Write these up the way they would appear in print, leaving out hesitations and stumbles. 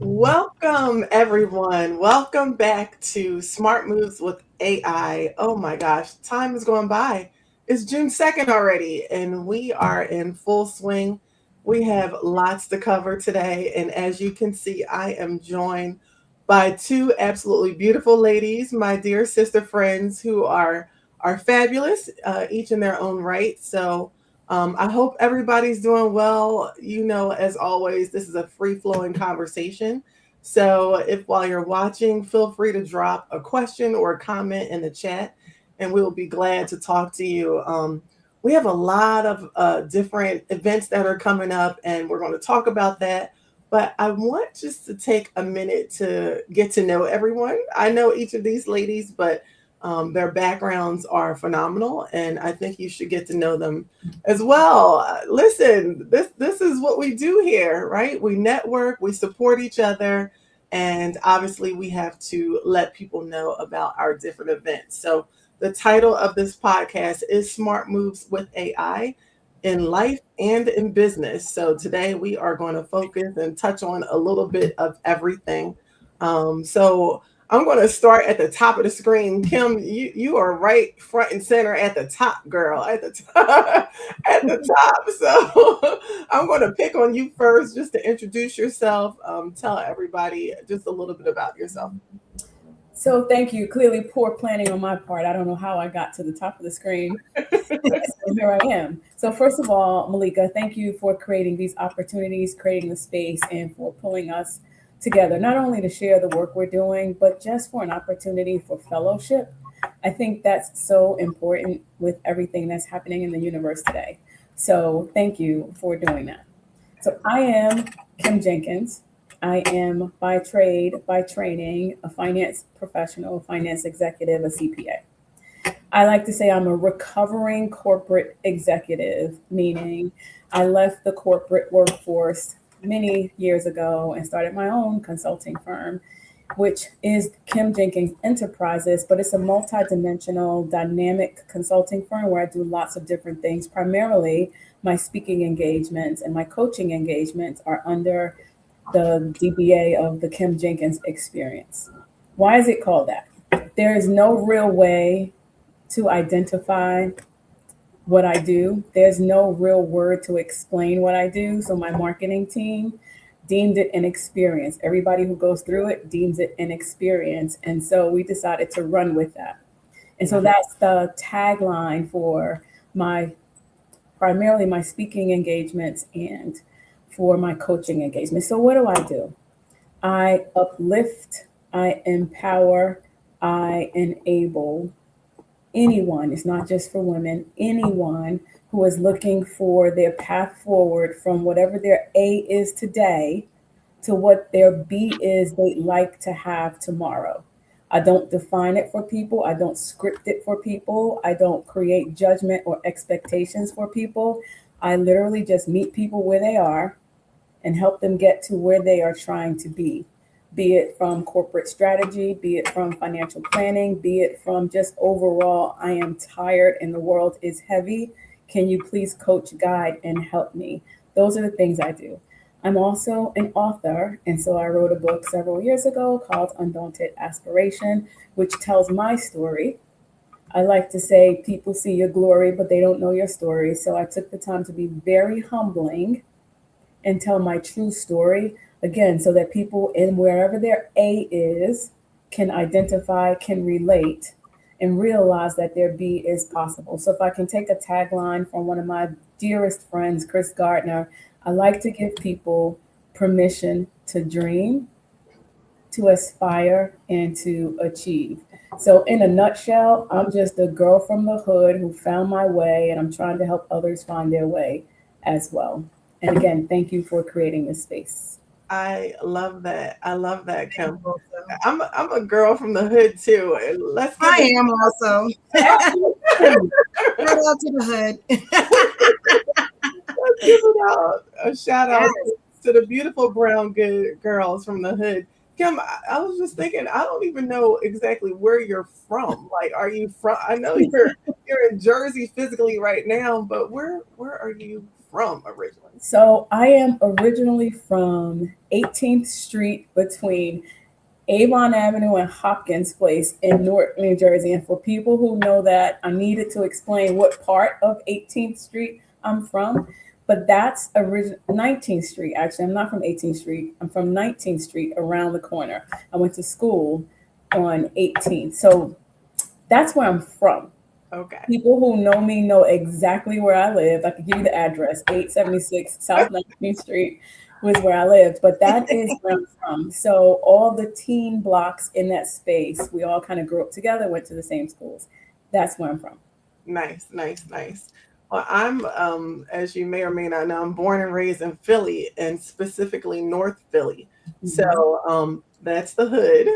Welcome, everyone. Welcome back to Smart Moves with AI. Oh my gosh, time is going by. It's June 2nd already, and we are in full swing. We have lots to cover today, and as you can see, I am joined by two absolutely beautiful ladies, my dear sister friends who are fabulous, each in their own right. I hope everybody's doing well. As always, this is a free flowing conversation. So, if while you're watching, feel free to drop a question or a comment in the chat, and we will be glad to talk to you. We have a lot of different events that are coming up, and we're going to talk about that. But I want just to take a minute to get to know everyone. I know each of these ladies, but their backgrounds are phenomenal, and I think you should get to know them as well. Listen, this is what we do here, right? We network, we support each other, and obviously we have to let people know about our different events. So the title of this podcast is Smart Moves with AI in life and in business. So today we are going to focus and touch on a little bit of everything. So I'm going to start at the top of the screen. Kim, you are right front and center at the top, girl, at the top, at the top. So I'm going to pick on you first just to introduce yourself. Tell everybody just a little bit about yourself. So thank you. Clearly poor planning on my part. I don't know how I got to the top of the screen. So here I am. So first of all, Malika, thank you for creating these opportunities, creating the space, and for pulling us together, not only to share the work we're doing, but just for an opportunity for fellowship. I think that's so important with everything that's happening in the universe today. So thank you for doing that. So I am Kim Jenkins. I am by trade, by training, a finance professional, finance executive, a CPA. I like to say I'm a recovering corporate executive, meaning I left the corporate workforce many years ago and started my own consulting firm, which is Kim Jenkins Enterprises, but it's a multidimensional, dynamic consulting firm where I do lots of different things. Primarily, my speaking engagements and my coaching engagements are under the DBA of the Kim Jenkins Experience. Why is it called that? There is no real way to identify what I do. There's no real word to explain what I do. So my marketing team deemed it an experience. Everybody who goes through it deems it an experience. And so we decided to run with that. And so that's the tagline for my primarily my speaking engagements and for my coaching engagement. So what do? I uplift, I empower, I enable anyone, it's not just for women, anyone who is looking for their path forward from whatever their A is today to what their B is they'd like to have tomorrow. I don't define it for people. I don't script it for people. I don't create judgment or expectations for people. I literally just meet people where they are and help them get to where they are trying to be it from corporate strategy, be it from financial planning, be it from just overall, I am tired and the world is heavy. Can you please coach, guide, and help me? Those are the things I do. I'm also an author, and so I wrote a book several years ago called Undaunted Aspiration, which tells my story. I like to say people see your glory, but they don't know your story. So I took the time to be very humbling and tell my true story again, so that people in wherever their A is can identify, can relate, and realize that their B is possible. So if I can take a tagline from one of my dearest friends, Chris Gardner, I like to give people permission to dream, to aspire, and to achieve. So in a nutshell, I'm just a girl from the hood who found my way, and I'm trying to help others find their way as well. And again, thank you for creating this space. I love that. I love that, Kim. I'm a girl from the hood too. And let's give I am also. Right out to the hood. let's give it out a shout out Yes. to the beautiful brown good girls from the hood. Kim, I was just thinking, I don't even know exactly where you're from. Like, are you from? I know you're in Jersey physically right now, but where are you from originally? So I am originally from 18th Street between Avon Avenue and Hopkins Place in Newark, New Jersey. And for people who know that, I needed to explain what part of 18th Street I'm from. But that's 19th Street. Actually, I'm not from 18th Street. I'm from 19th Street around the corner. I went to school on 18th. So that's where I'm from. Okay. People who know me know exactly where I live. I can give you the address, 876 South 19th Street was where I lived, but that is where I'm from. So all the teen blocks in that space, we all kind of grew up together, went to the same schools. That's where I'm from. Nice, nice, nice. Well, I'm, as you may or may not know, I'm born and raised in Philly, and specifically North Philly. So that's the hood.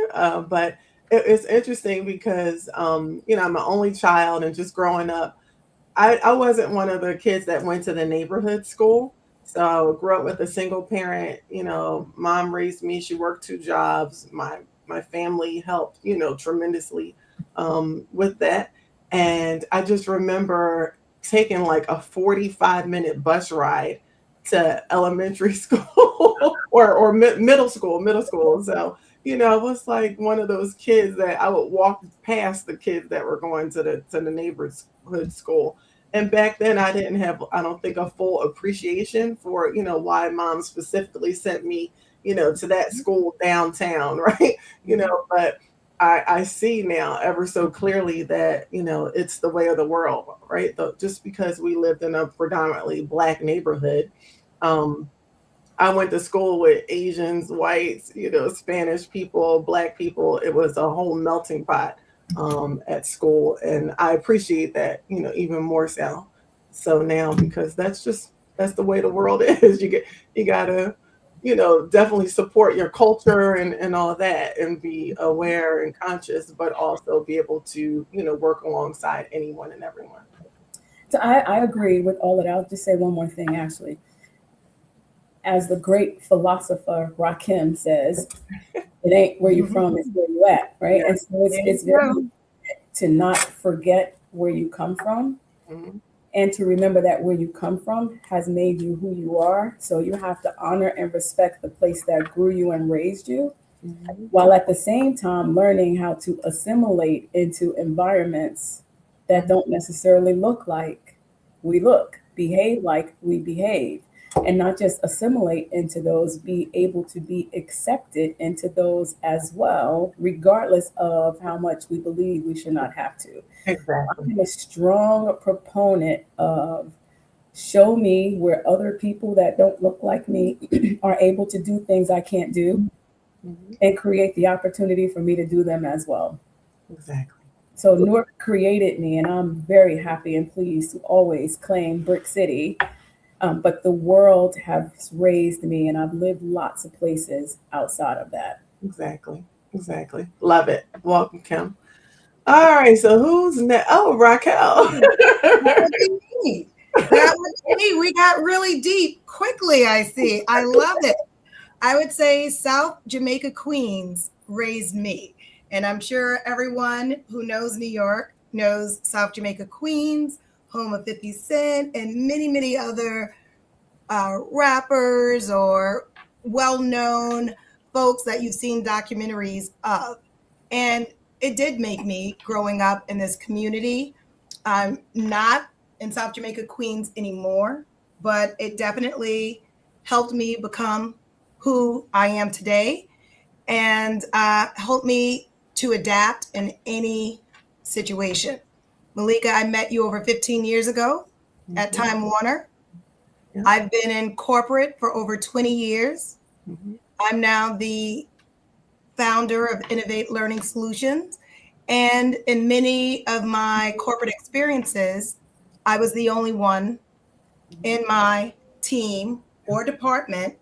But it's interesting because, I'm an only child, and just growing up, I wasn't one of the kids that went to the neighborhood school. So I grew up with a single parent, mom raised me. She worked two jobs. My family helped, tremendously with that. And I just remember taking like a 45-minute bus ride to elementary school or middle school. So, I was like one of those kids that I would walk past the kids that were going to the neighborhood school. And back then I didn't have, I don't think, a full appreciation for, why mom specifically sent me, to that school downtown, right? But I see now ever so clearly that, it's the way of the world, right? Just because we lived in a predominantly Black neighborhood, I went to school with Asians, whites, Spanish people, Black people. It was a whole melting pot at school. And I appreciate that, even more so. So now, because that's the way the world is. You gotta, definitely support your culture and all that, and be aware and conscious, but also be able to, work alongside anyone and everyone. So I agree with all of that. I'll just say one more thing, actually. As the great philosopher Rakim says, it ain't where you're from, it's where you at, right? And so it's very important to not forget where you come from, Mhm. and to remember that where you come from has made you who you are. So you have to honor and respect the place that grew you and raised you, Mhm. while at the same time learning how to assimilate into environments that don't necessarily look like we look, behave like we behave, and not just assimilate into those, be able to be accepted into those as well, regardless of how much we believe we should not have to. Exactly. I'm a strong proponent of show me where other people that don't look like me are able to do things I can't do, Mhm. and create the opportunity for me to do them as well. Exactly. So Newark created me, and I'm very happy and pleased to always claim Brick City. But the world has raised me, and I've lived lots of places outside of that. Exactly. Exactly. Love it. Welcome, Kim. All right. So who's next? Oh, Raquel. That would be me. That would be me. We got really deep quickly, I see. I love it. I would say South Jamaica Queens raised me. And I'm sure everyone who knows New York knows South Jamaica Queens, home of 50 Cent, and many, many other rappers or well known folks that you've seen documentaries of. And it did make me growing up in this community. I'm not in South Jamaica, Queens anymore, but it definitely helped me become who I am today, and helped me to adapt in any situation. Malika, I met you over 15 years ago at Mhm. Time Warner. Yeah. I've been in corporate for over 20 years. Mhm. I'm now the founder of Innovate Learning Solutions. And in many of my corporate experiences, I was the only one in my team or department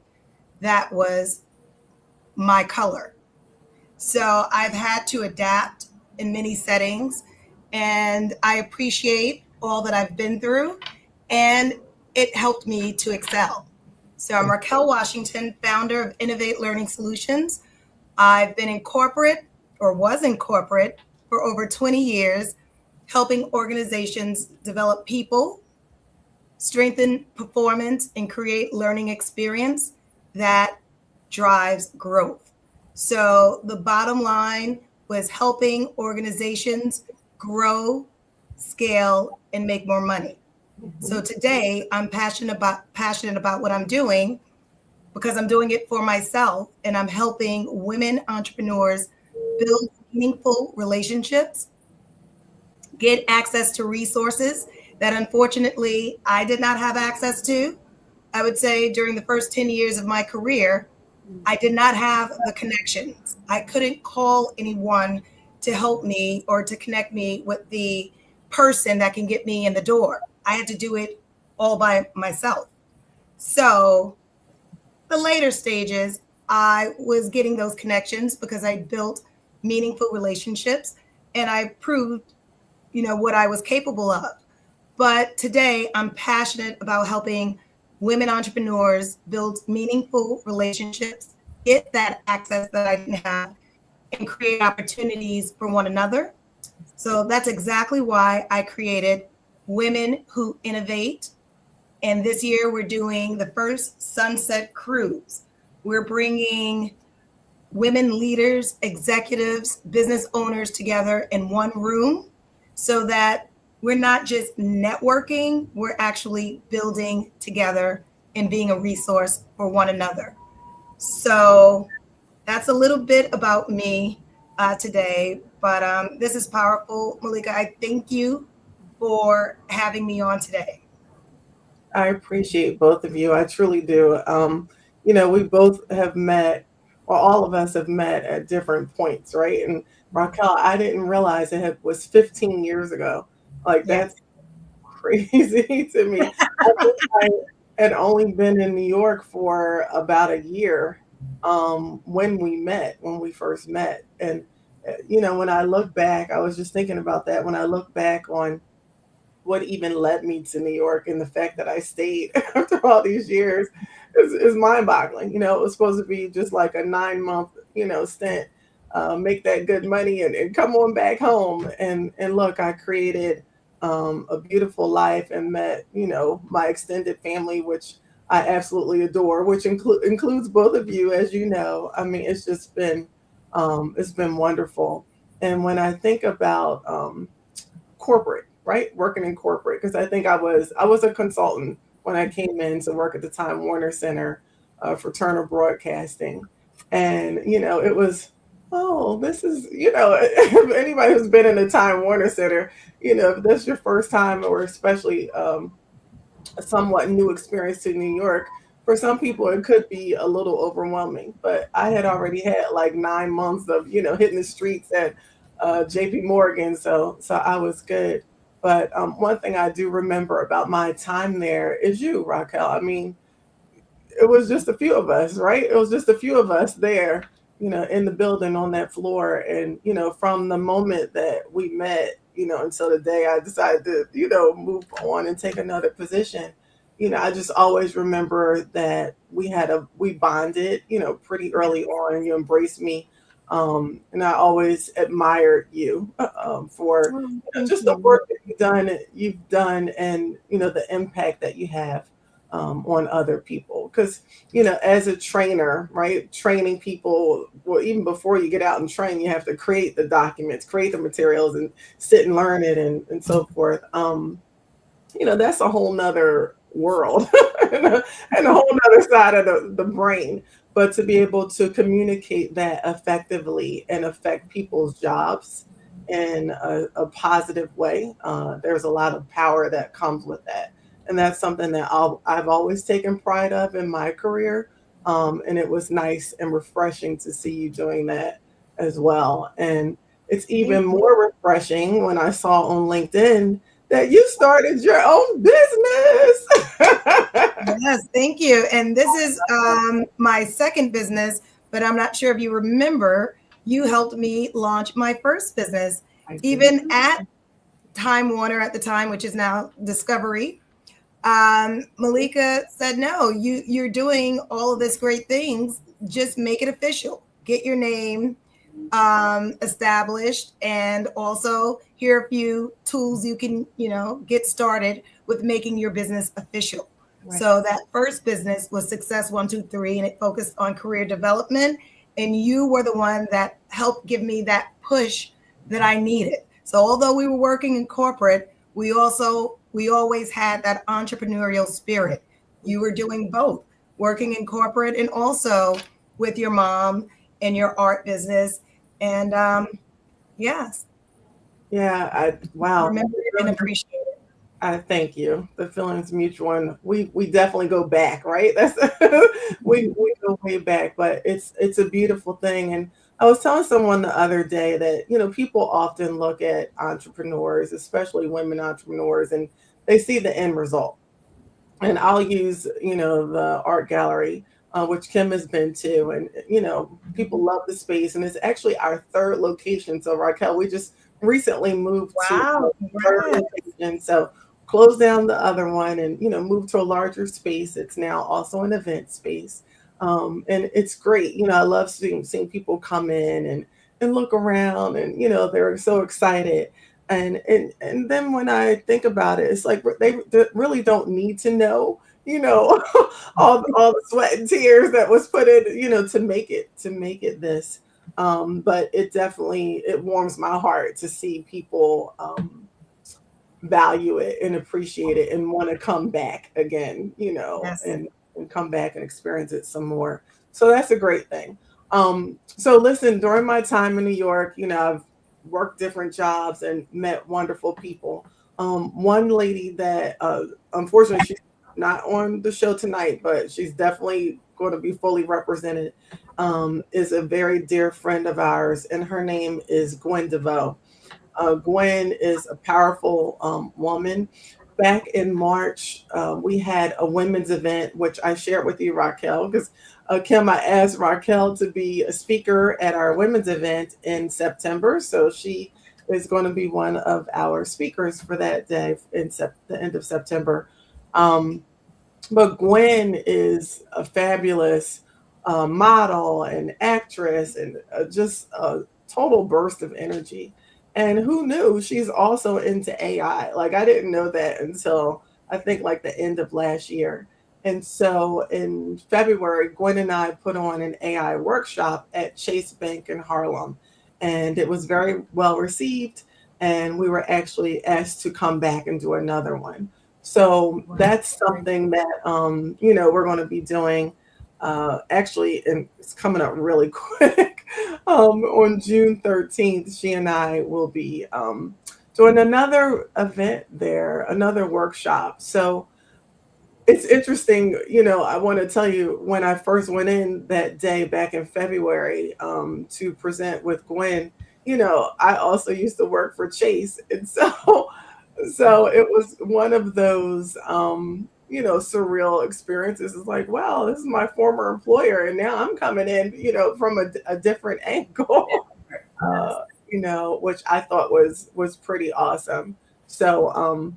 that was my color. So I've had to adapt in many settings, and I appreciate all that I've been through, and it helped me to excel. So I'm Raquel Washington, founder of Innovate Learning Solutions. I've been in corporate, or was in corporate, for over 20 years, helping organizations develop people, strengthen performance, and create learning experience that drives growth. So the bottom line was helping organizations grow, scale, and make more money. So today I'm passionate about what I'm doing because I'm doing it for myself, and I'm helping women entrepreneurs build meaningful relationships, get access to resources that unfortunately I did not have access to. I would say during the first 10 years of my career, I did not have the connections. I couldn't call anyone to help me or to connect me with the person that can get me in the door. I had to do it all by myself. So the later stages, I was getting those connections because I built meaningful relationships and I proved, what I was capable of. But today I'm passionate about helping women entrepreneurs build meaningful relationships, get that access that I didn't have, and create opportunities for one another. So that's exactly why I created Women Who Innovate. And this year we're doing the first Sunset Cruise. We're bringing women leaders, executives, business owners together in one room so that we're not just networking, we're actually building together and being a resource for one another. So that's a little bit about me today, but this is powerful. Malika, I thank you for having me on today. I appreciate both of you. I truly do. We both have met, or all of us have met at different points, right? And Raquel, I didn't realize was 15 years ago. Like Yes. that's crazy to me. I think I had only been in New York for about a year when we first met. And, when I look back, I was just thinking about that. When I look back on what even led me to New York and the fact that I stayed after all these years is mind boggling. It was supposed to be just like a 9 month, stint, make that good money and come on back home. And look, I created a beautiful life and met, my extended family, which I absolutely adore, which includes both of you, as you know. I mean, it's been wonderful. And when I think about corporate, right? Working in corporate, because I was a consultant when I came in to work at the Time Warner Center for Turner Broadcasting, and it was, oh, this is, if anybody who's been in the Time Warner Center, if that's your first time or especially a somewhat new experience to New York. For some people, it could be a little overwhelming, but I had already had like 9 months of hitting the streets at J.P. Morgan, so I was good. But one thing I do remember about my time there is you, Raquel. I mean, it was just a few of us, right? It was just a few of us there, in the building on that floor. And, from the moment that we met, until the day I decided to, move on and take another position, I just always remember that we bonded, pretty early on. You embraced me. And I always admired you for just the work that you've done and, the impact that you have on other people. Because, as a trainer, right, training people, well, even before you get out and train, you have to create the documents, create the materials, and sit and learn it and so forth. That's a whole nother world and a whole nother side of the brain. But to be able to communicate that effectively and affect people's jobs in a positive way, there's a lot of power that comes with that. And that's something that I've always taken pride of in my career. And it was nice and refreshing to see you doing that as well. And it's even more refreshing when I saw on LinkedIn that you started your own business. Yes, thank you. And this is my second business, but I'm not sure if you remember, you helped me launch my first business, even at Time Warner at the time, which is now Discovery. Malika said, no, you're doing all of this great things. Just make it official. Get your name established, and also here are a few tools you can, get started with making your business official. Right. So that first business was Success 123, and it focused on career development. And you were the one that helped give me that push that I needed. So although we were working in corporate, we always had that entrepreneurial spirit. You were doing both, working in corporate and also with your mom and your art business. And yes, Yeah, wow. remember it and appreciate it. I thank you. The feeling's mutual, and we definitely go back, right? That's we go way back, but it's a beautiful thing. And I was telling someone the other day that people often look at entrepreneurs, especially women entrepreneurs, and they see the end result. And I'll use the art gallery, which Kim has been to, and people love the space, and it's actually our third location. So Raquel, we just recently moved to Wow, our third congrats. location, so closed down the other one, and moved to a larger space. It's now also an event space, and it's great. I love seeing people come in and look around, and they're so excited. And then when I think about it, it's like they really don't need to know, all the sweat and tears that was put in, to make it this. But it definitely it warms my heart to see people value it and appreciate it and want to come back again, Yes. and come back and experience it some more. So that's a great thing. So listen, during my time in New York, I've worked different jobs and met wonderful people. One lady that, unfortunately, she's not on the show tonight, but she's definitely going to be fully represented, is a very dear friend of ours, and her name is Gwen DeVoe. Gwen is a powerful woman. Back in March, we had a women's event, which I shared with you, Raquel, because Kim, I asked Raquel to be a speaker at our women's event in September. So she is going to be one of our speakers for that day in the end of September. Um, but Gwen is a fabulous model and actress, and just a total burst of energy. And who knew she's also into AI? Like, I didn't know that until I think like the end of last year. And so in February, Gwen and I put on an AI workshop at Chase Bank in Harlem. And it was very well received. And we were actually asked to come back and do another one. So that's something that we're going to be doing, actually, and it's coming up really quick. On June 13th, she and I will be doing another event there, another workshop. So it's interesting. I want to tell you, when I first went in that day back in February, to present with Gwen, I also used to work for Chase. And so it was one of those surreal experiences. It's like, wow, this is my former employer, and now I'm coming in, from a different angle. Which I thought was pretty awesome. So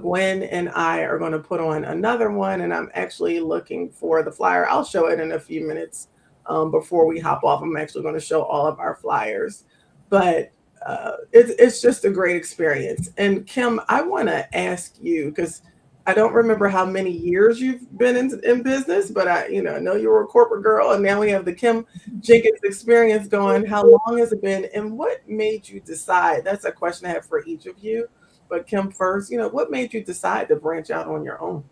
Gwen and I are going to put on another one, and I'm actually looking for the flyer. I'll show it in a few minutes. Before we hop off, I'm actually going to show all of our flyers. But it's just a great experience. And Kim, I want to ask you, because I don't remember how many years you've been in business, but I know you were a corporate girl, and now we have the Kim Jenkins experience going. How long has it been, and what made you decide? That's a question I have for each of you. But Kim first, what made you decide to branch out on your own?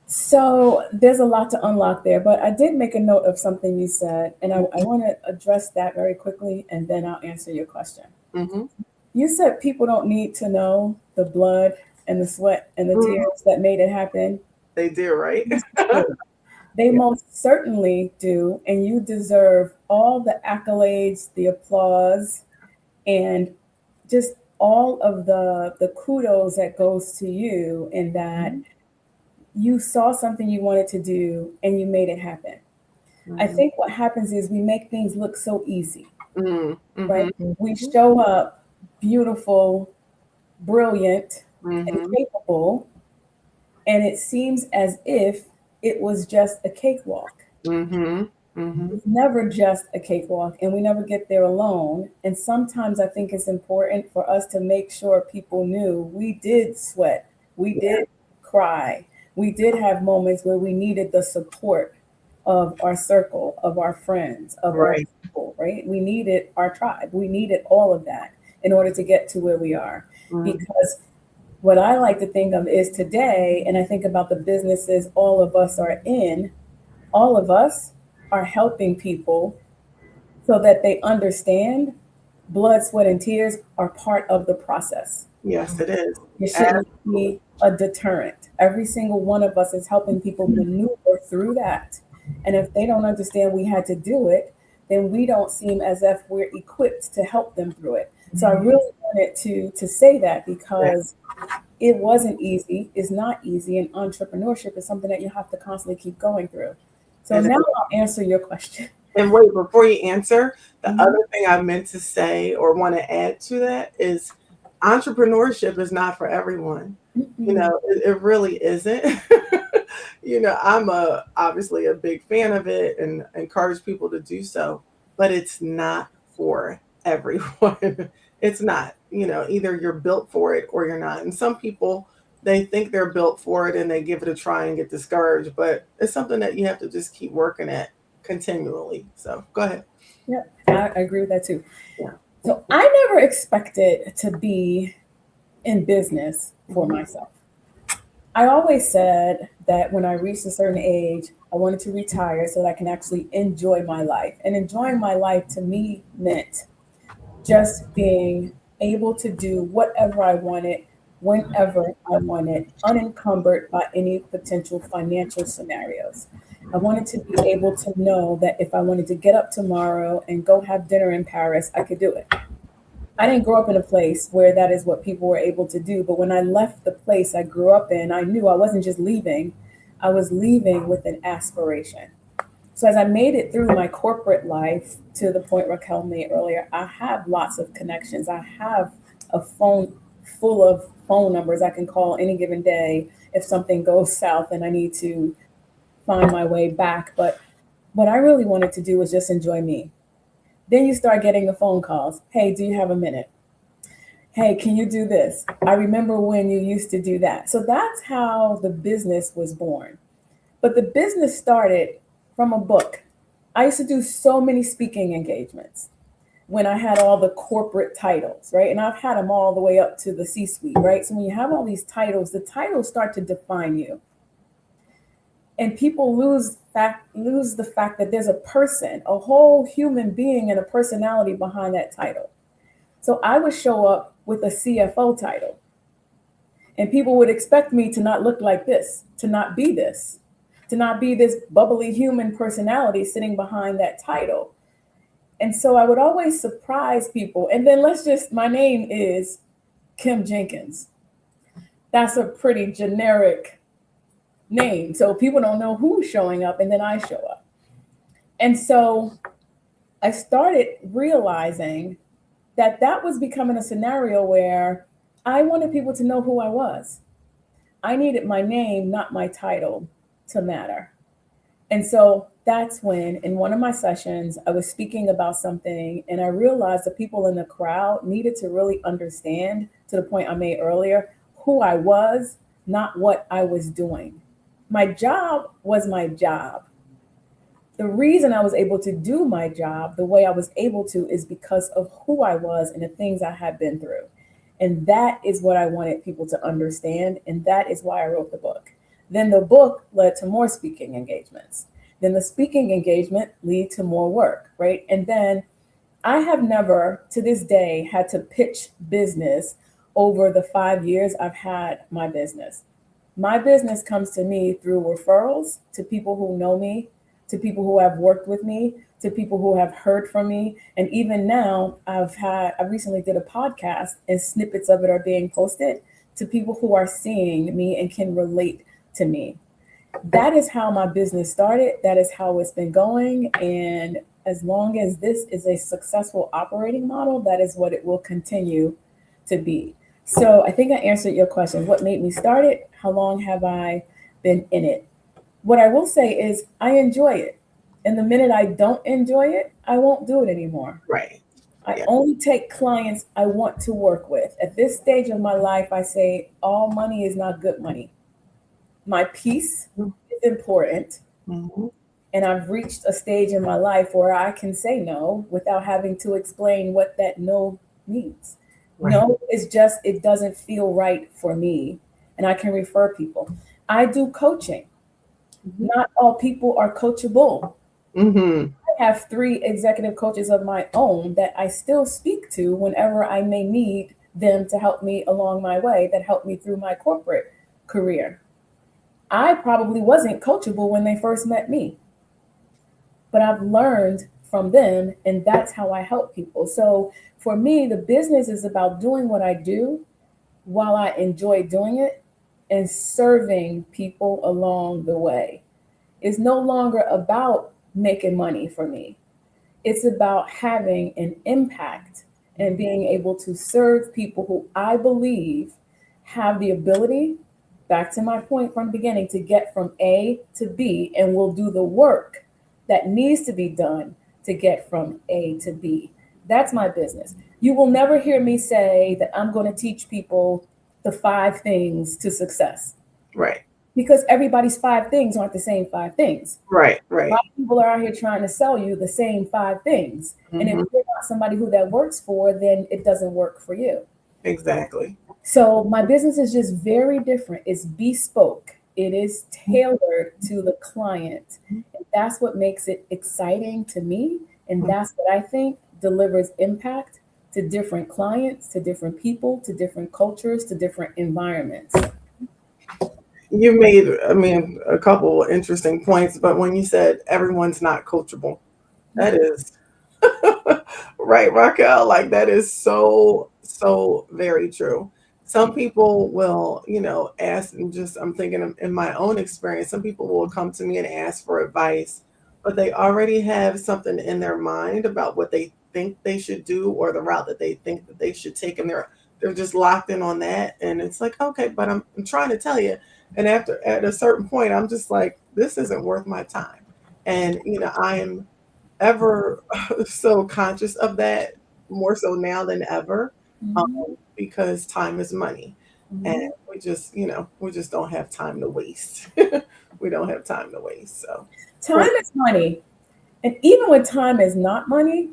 So there's a lot to unlock there, but I did make a note of something you said, and I want to address that very quickly, and then I'll answer your question. Mm-hmm. You said people don't need to know the blood and the sweat and the tears that made it happen. They do, right? They most certainly do, and you deserve all the accolades, the applause, and just all of the kudos that goes to you in that you saw something you wanted to do and you made it happen. I think what happens is we make things look so easy, right? We show up beautiful, brilliant, and capable, and it seems as if it was just a cakewalk. Mm-hmm. It's never just a cakewalk, and we never get there alone. And sometimes I think it's important for us to make sure people knew we did sweat, we Yeah. did cry, we did have moments where we needed the support of our circle, of our friends, of our Right. people, right? We needed our tribe, we needed all of that in order to get to where we are. Mm-hmm. Because what I like to think of is today, and I think about the businesses all of us are in, all of us are helping people so that they understand blood, sweat, and tears are part of the process. Yes, it is. It shouldn't Absolutely. be a deterrent. Every single one of us is helping people maneuver through that. And if they don't understand we had to do it, then we don't seem as if we're equipped to help them through it. So I really wanted to say that Yeah. because it wasn't easy, it's not easy, and entrepreneurship is something that you have to constantly keep going through. So It now is. I'll answer your question. And wait, before you answer, the Mhm. other thing I meant to say or want to add to that is entrepreneurship is not for everyone. Mm-mm. It really isn't. I'm obviously a big fan of it and encourage people to do so, but it's not for everyone. It's not. Either you're built for it or you're not. And some people they think they're built for it and they give it a try and get discouraged, but it's something that you have to just keep working at continually. So go ahead. Yeah, I agree with that too. Yeah. So I never expected to be in business for Mhm. myself. I always said that when I reached a certain age, I wanted to retire so that I can actually enjoy my life. And enjoying my life to me meant just being able to do whatever I wanted, whenever I wanted, unencumbered by any potential financial scenarios. I wanted to be able to know that if I wanted to get up tomorrow and go have dinner in Paris, I could do it. I didn't grow up in a place where that is what people were able to do. But when I left the place I grew up in, I knew I wasn't just leaving, I was leaving with an aspiration. So as I made it through my corporate life to the point Raquel made earlier, I have lots of connections. I have a phone full of phone numbers I can call any given day if something goes south and I need to find my way back. But what I really wanted to do was just enjoy me. Then you start getting the phone calls. Hey, do you have a minute? Hey, can you do this? I remember when you used to do that. So that's how the business was born. But the business started from a book. I used to do so many speaking engagements when I had all the corporate titles, right? And I've had them all the way up to the C suite, right? So when you have all these titles, the titles start to define you. And people lose the fact that there's a person, a whole human being and a personality behind that title. So I would show up with a CFO title, and people would expect me to not look like this, to not be this, to not be this bubbly human personality sitting behind that title. And so I would always surprise people. And then my name is Kim Jenkins. That's a pretty generic name. So people don't know who's showing up, and then I show up. And so I started realizing that that was becoming a scenario where I wanted people to know who I was. I needed my name, not my title, to matter. And so that's when, in one of my sessions, I was speaking about something, and I realized the people in the crowd needed to really understand, to the point I made earlier, who I was, not what I was doing. My job was my job. The reason I was able to do my job the way I was able to is because of who I was and the things I had been through. And that is what I wanted people to understand. And that is why I wrote the book. Then the book led to more speaking engagements. Then the speaking engagement lead to more work, right? And then I have never to this day had to pitch business over the 5 years I've had my business. My business comes to me through referrals to people who know me, to people who have worked with me, to people who have heard from me. And even now, I recently did a podcast and snippets of it are being posted to people who are seeing me and can relate to me. That is how my business started. That is how it's been going. And as long as this is a successful operating model, that is what it will continue to be. So I think I answered your question. What made me start it? How long have I been in it? What I will say is I enjoy it. And the minute I don't enjoy it, I won't do it anymore. Right. I Yeah. only take clients I want to work with. At this stage of my life, I say all money is not good money. My peace is important. Mm-hmm. And I've reached a stage in my life where I can say no without having to explain what that no means. Right. No is just, it doesn't feel right for me. And I can refer people. I do coaching. Mm-hmm. Not all people are coachable. Mm-hmm. I have 3 executive coaches of my own that I still speak to whenever I may need them to help me along my way, that helped me through my corporate career. I probably wasn't coachable when they first met me, but I've learned from them, and that's how I help people. So for me, the business is about doing what I do while I enjoy doing it and serving people along the way. It's no longer about making money for me. It's about having an impact and being able to serve people who I believe have the ability, back to my point from the beginning, to get from A to B and will do the work that needs to be done to get from A to B. That's my business. You will never hear me say that I'm going to teach people the 5 things to success, Right. because everybody's 5 things aren't the same 5 things. Right. A Right. lot of people are out here trying to sell you the same 5 things. And if Mm-hmm. you're not somebody who that works for, then it doesn't work for you. Exactly. So my business is just very different. It's bespoke. It is tailored to the client. And that's what makes it exciting to me. And that's what I think delivers impact to different clients, to different people, to different cultures, to different environments. You made, I mean, a couple interesting points, but when you said everyone's not coachable, that is right, Raquel. Like that is so, so very true. Some people will, ask and just, I'm thinking in my own experience, some people will come to me and ask for advice, but they already have something in their mind about what they think they should do or the route that they think that they should take. And they're just locked in on that. And it's like, okay, but I'm trying to tell you. And at a certain point, I'm just like, this isn't worth my time. And, I'm ever so conscious of that, more so now than ever, Mhm. because time is money. And Mhm. we just don't have time to waste. We don't have time to waste. So, Time is money. And even when time is not money,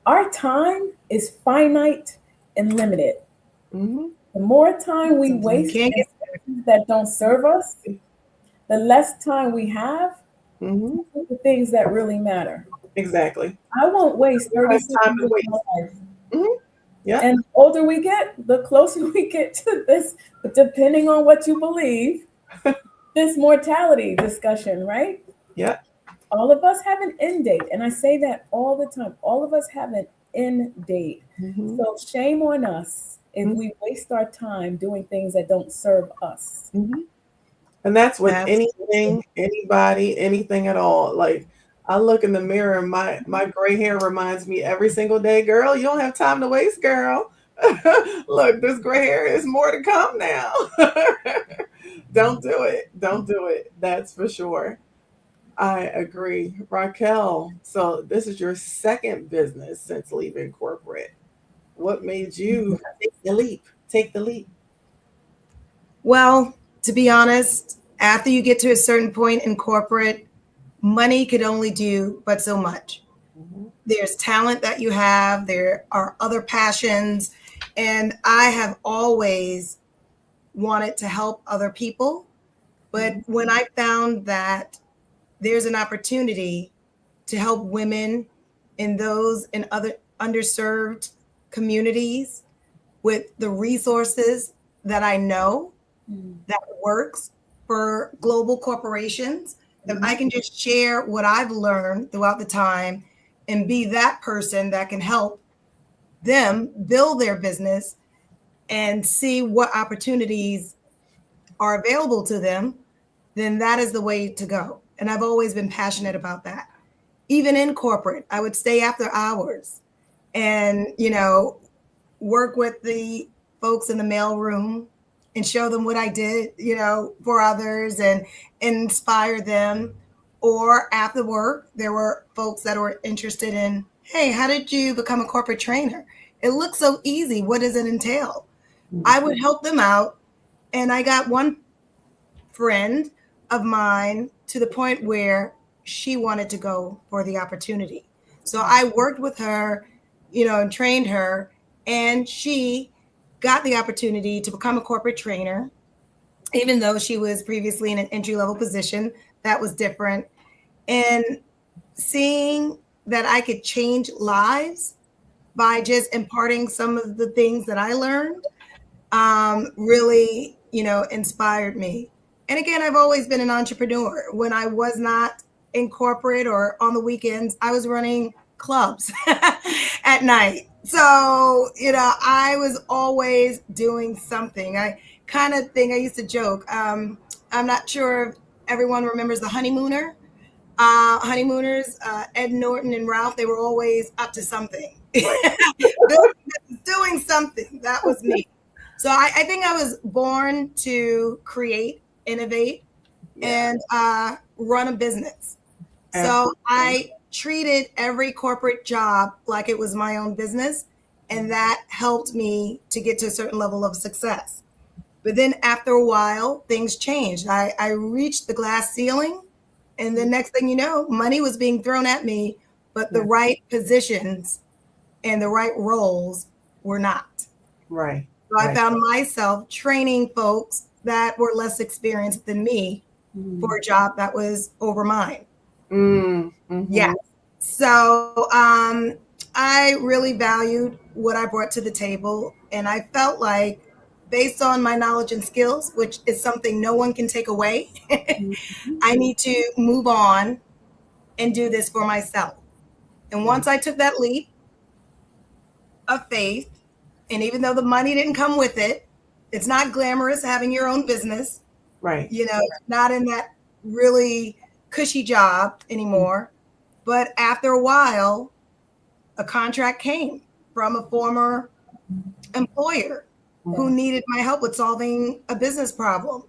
our time is finite and limited. mhm, The more time we Something you waste can't in get. things that don't serve us, the less time we have mhm, to do the things that really matter. exactly. I won't waste We don't 30 have time seconds to of my waste. life. Mhm, yeah, And the older we get, the closer we get to this, but depending on what you believe, this mortality discussion, right? yeah. All of us have an end date. And I say that all the time. All of us have an end date. Mhm, So shame on us if mhm, we waste our time doing things that don't serve us. mhm. And that's with Absolutely. anything, anybody, anything at all. Like I look in the mirror and my gray hair reminds me every single day, girl, you don't have time to waste, girl. Look, this gray hair is more to come now. Don't do it. Don't do it. That's for sure. I agree. Raquel, so this is your second business since leaving corporate. What made you take the leap? Take the leap. Well, to be honest, after you get to a certain point in corporate, money could only do but so much. Mhm, There's talent that you have, there are other passions, and I have always wanted to help other people. But mhm, when I found that there's an opportunity to help women in those in other underserved communities with the resources that I know Mm. that works for global corporations, if I mhm, can just share what I've learned throughout the time and be that person that can help them build their business and see what opportunities are available to them, then that is the way to go. And I've always been passionate about that. Even in corporate, I would stay after hours and, work with the folks in the mailroom and show them what I did, for others and inspire them. or after work, there were folks that were interested in, hey, how did you become a corporate trainer? It looks so easy. What does it entail? I would help them out. And I got one friend of mine to the point where she wanted to go for the opportunity. So I worked with her, and trained her, and she got the opportunity to become a corporate trainer, even though she was previously in an entry-level position. That was different. And seeing that I could change lives by just imparting some of the things that I learned really, inspired me. And again, I've always been an entrepreneur. When I was not in corporate or on the weekends, I was running clubs at night. So, I was always doing something. I kind of think I used to joke. I'm not sure if everyone remembers the Honeymooners, Ed Norton and Ralph. They were always up to something, doing something. That was me. So I think I was born to create, innovate, and run a business. So I treated every corporate job like it was my own business, and that helped me to get to a certain level of success. But then after a while, things changed. I reached the glass ceiling, and the next thing you know, money was being thrown at me, but the right positions and the right roles were not. Right. So I found myself training folks that were less experienced than me for a job that was over mine. Mm-hmm. Yeah. So I really valued what I brought to the table. And I felt like, based on my knowledge and skills, which is something no one can take away, I need to move on and do this for myself. And once I took that leap of faith, and even though the money didn't come with it, it's not glamorous having your own business. Right. Not in that really cushy job anymore. But after a while, a contract came from a former employer who needed my help with solving a business problem.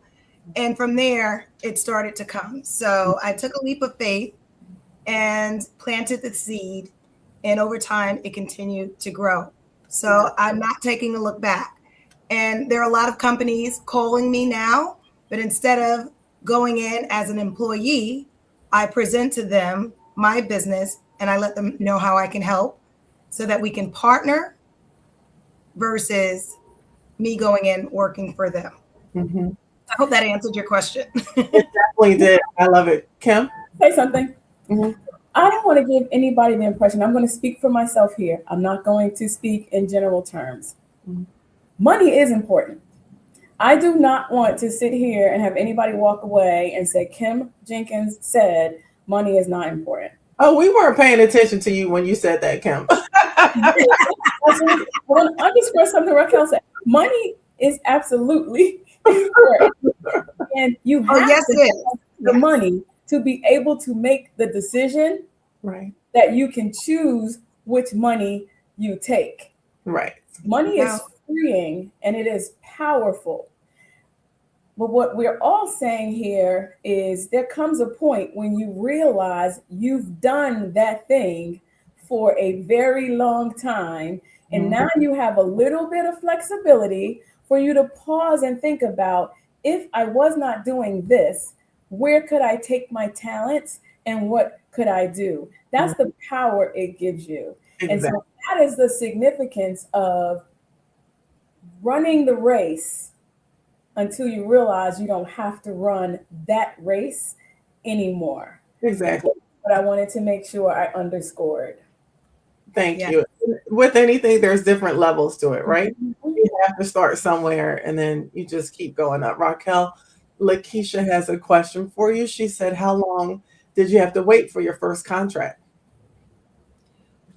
And from there, it started to come. So I took a leap of faith and planted the seed. And over time, it continued to grow. So I'm not taking a look back. And there are a lot of companies calling me now, but instead of going in as an employee, I present to them my business and I let them know how I can help so that we can partner versus me going in working for them. Mm-hmm. I hope that answered your question. It definitely did. I love it. Kim? Say something. Mm-hmm. I don't want to give anybody the impression. I'm going to speak for myself here. I'm not going to speak in general terms. Mm-hmm. Money is important. I do not want to sit here and have anybody walk away and say, Kim Jenkins said money is not important. Oh, we weren't paying attention to you when you said that, Kim. I want to underscore something Raquel said. Money is absolutely important. And you have to have the money to be able to make the decision that you can choose which money you take. Right. Money is freeing and it is powerful. But what we're all saying here is there comes a point when you realize you've done that thing for a very long time. And now you have a little bit of flexibility for you to pause and think about, if I was not doing this, where could I take my talents and what could I do? That's the power it gives you. Exactly. And so that is the significance of running the race until you realize you don't have to run that race anymore. Exactly. But I wanted to make sure I underscored. Thank you. With anything, there's different levels to it, right? You have to start somewhere and then you just keep going up. Raquel, Lakeisha has a question for you. She said, how long did you have to wait for your first contract?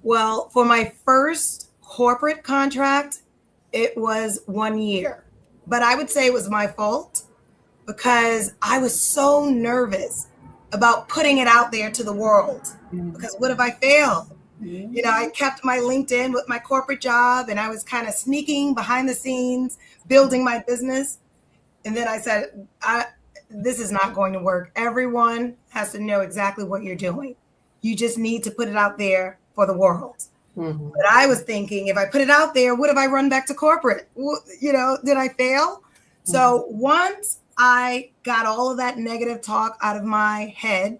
Well, for my first corporate contract, it was 1 year. But I would say it was my fault because I was so nervous about putting it out there to the world. Because what if I fail? I kept my LinkedIn with my corporate job and I was kind of sneaking behind the scenes, building my business. And then I said, this is not going to work. Everyone has to know exactly what you're doing. You just need to put it out there for the world. Mm-hmm. But I was thinking, if I put it out there, what if I run back to corporate? You know, did I fail? Mm-hmm. So once I got all of that negative talk out of my head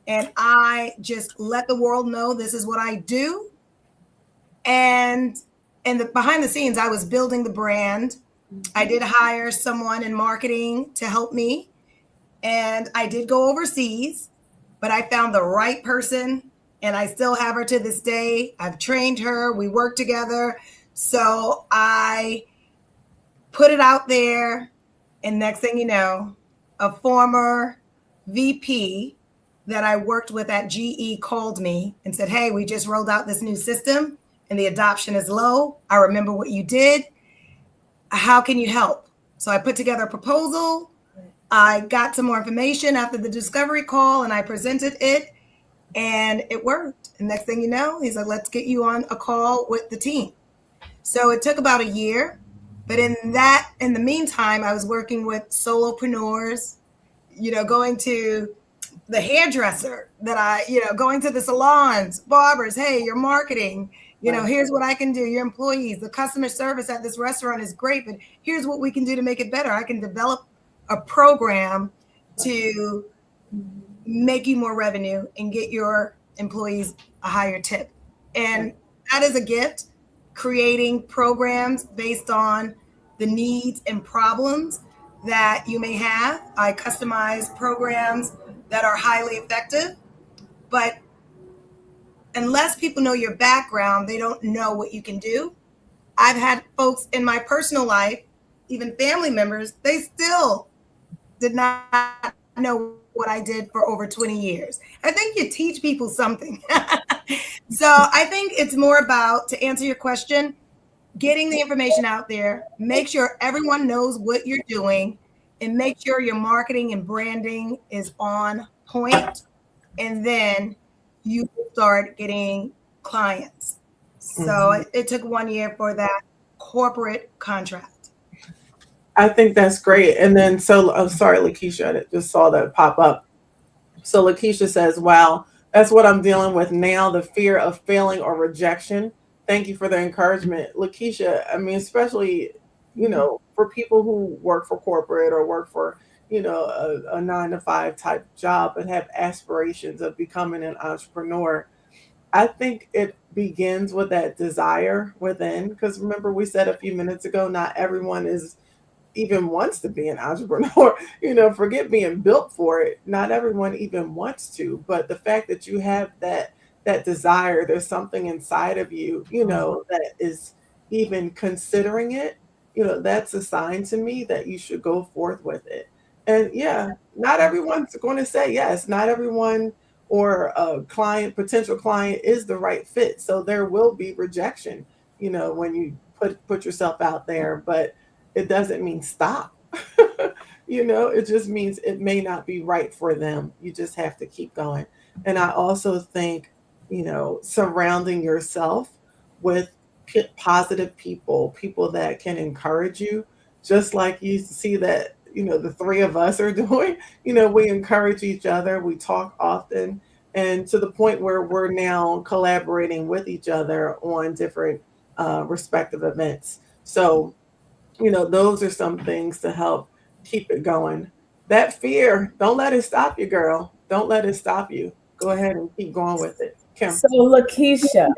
and I just let the world know this is what I do. And behind the scenes, I was building the brand. I did hire someone in marketing to help me. And I did go overseas, but I found the right person. And I still have her to this day. I've trained her. We work together. So I put it out there. And next thing you know, a former VP that I worked with at GE called me and said, hey, we just rolled out this new system and the adoption is low. I remember what you did. How can you help? So I put together a proposal. I got some more information after the discovery call and I presented it and it worked. And next thing you know, he's like, let's get you on a call with the team. So it took about a year. But in the meantime, I was working with solopreneurs, you know, going to the hairdresser going to the salons, barbers. Hey, your marketing, you know, here's what I can do. Your employees, the customer service at this restaurant is great, but here's what we can do to make it better. I can develop a program to make you more revenue and get your employees a higher tip. And that is a gift, creating programs based on the needs and problems that you may have. I customize programs that are highly effective, but unless people know your background, they don't know what you can do. I've had folks in my personal life, even family members, they still did not know what I did for over 20 years. I think you teach people something. So I think it's more about, to answer your question, getting the information out there, make sure everyone knows what you're doing, and make sure your marketing and branding is on point. And then you start getting clients. So it took 1 year for that corporate contract. I think that's great. And then, sorry, Lakeisha, I just saw that pop up. So Lakeisha says, wow, that's what I'm dealing with now, the fear of failing or rejection. Thank you for the encouragement. Lakeisha, I mean, especially, you know, for people who work for corporate or work for, you know, a 9-to-5 type job and have aspirations of becoming an entrepreneur, I think it begins with that desire within. Because remember, we said a few minutes ago, not everyone even wants to be an entrepreneur. You know, forget being built for it. Not everyone even wants to. But the fact that you have that desire, there's something inside of you, you know, that is even considering it, you know, that's a sign to me that you should go forth with it. And yeah, not everyone's going to say yes. Not everyone or a potential client is the right fit. So there will be rejection, you know, when you put yourself out there, but it doesn't mean stop. You know, it just means it may not be right for them. You just have to keep going. And I also think, you know, surrounding yourself with positive people that can encourage you, just like you see that, you know, the three of us are doing. You know, we encourage each other, we talk often, and to the point where we're now collaborating with each other on different respective events. So, you know, those are some things to help keep it going. That fear, don't let it stop you, girl. Don't let it stop you. Go ahead and keep going with it. Kim. So Lakeisha,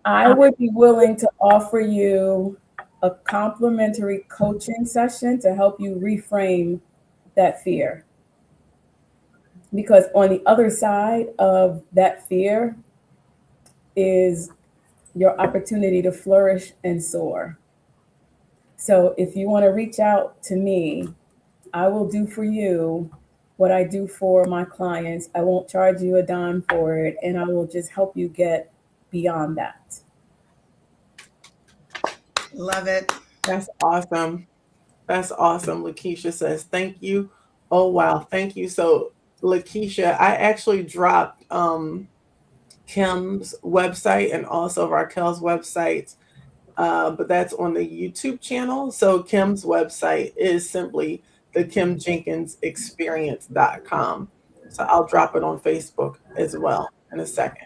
I would be willing to offer you a complimentary coaching session to help you reframe that fear. Because on the other side of that fear is your opportunity to flourish and soar. So if you want to reach out to me, I will do for you what I do for my clients. I won't charge you a dime for it, and I will just help you get beyond that. Love it. That's awesome. That's awesome. Lakeisha says, thank you. Oh, wow. Thank you. So, Lakeisha, I actually dropped Kim's website and also Raquel's website, but that's on the YouTube channel. So Kim's website is simply the KimJenkinsExperience.com. So I'll drop it on Facebook as well in a second.